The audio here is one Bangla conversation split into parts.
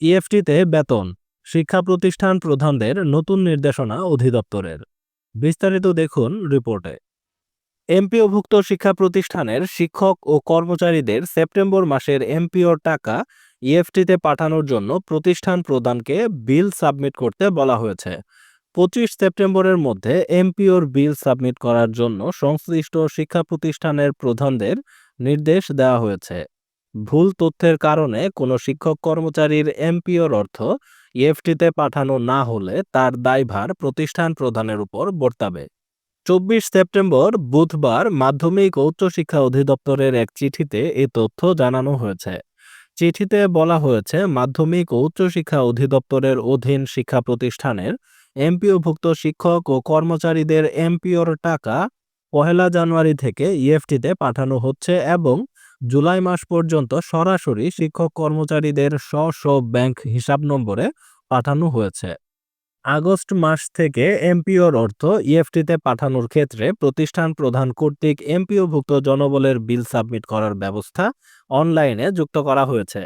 ইএফটিতে বেতন, শিক্ষা প্রতিষ্ঠান প্রধানদের নতুন নির্দেশনা অধিদপ্তরের। বিস্তারিত দেখুন রিপোর্টে। এমপিওভুক্ত শিক্ষা প্রতিষ্ঠানের শিক্ষক ও কর্মচারীদের সেপ্টেম্বর মাসের এমপিওর টাকা ইএফটিতে পাঠানোর জন্য প্রতিষ্ঠান প্রধানকে বিল সাবমিট করতে বলা হয়েছে। 25 সেপ্টেম্বরের মধ্যে এমপিওর বিল সাবমিট করার জন্য সংশ্লিষ্ট শিক্ষা প্রতিষ্ঠানের প্রধানদের নির্দেশ দেওয়া হয়েছে। ভুল তথ্যের কারণে কোনো শিক্ষক কর্মচারীর এমপিওর অর্থ ইএফটিতে পাঠানো না হলে তার দায়ভার প্রতিষ্ঠান প্রধানের উপর বর্তাবে। 24 সেপ্টেম্বর বুধবার মাধ্যমিক ও উচ্চশিক্ষা অধিদপ্তরের এক চিঠিতে এই তথ্য জানানো হয়েছে। চিঠিতে বলা হয়েছে, মাধ্যমিক ও উচ্চশিক্ষা অধিদপ্তরের অধীন শিক্ষা প্রতিষ্ঠানের এমপিওভুক্ত শিক্ষক ও কর্মচারীদের এমপিওর টাকা 1 জানুয়ারি থেকে ইএফটিতে পাঠানো হচ্ছে এবং জুলাই মাস পর্যন্ত সরাসরি শিক্ষক কর্মচারীদের স্ব ব্যাংক হিসাব নম্বরে পাঠানো হয়েছে। আগস্ট মাস থেকে এমপিওর অর্থ ইএফটিতে পাঠানোর ক্ষেত্রে প্রতিষ্ঠান প্রধান কর্তৃক এমপিওভুক্ত জনবলের বিল সাবমিট করার ব্যবস্থা অনলাইনে যুক্ত করা হয়েছে।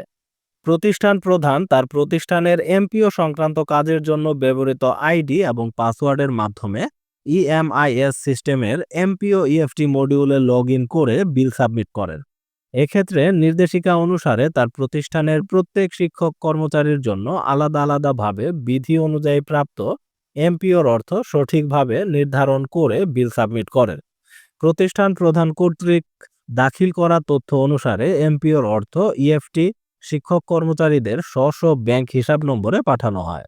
প্রতিষ্ঠান প্রধান তার প্রতিষ্ঠানের এমপিও সংক্রান্ত কাজের জন্য ব্যবহৃত আইডি এবং পাসওয়ার্ডের মাধ্যমে ইএমআইএস সিস্টেমের এমপিও ইএফটি মডিউলে লগ ইন করে বিল সাবমিট করেন। এক্ষেত্রে নির্দেশিকা অনুসারে তার প্রতিষ্ঠানের প্রত্যেক শিক্ষক কর্মচারীর জন্য আলাদা আলাদাভাবে বিধি অনুযায়ী প্রাপ্ত এমপিওর অর্থ সঠিকভাবে নির্ধারণ করে বিল সাবমিট করেন। প্রতিষ্ঠান প্রধান কর্তৃক দাখিল করা তথ্য অনুসারে এমপিওর অর্থ ইএফটি শিক্ষক কর্মচারীদের স্ব ব্যাংক হিসাব নম্বরে পাঠানো হয়।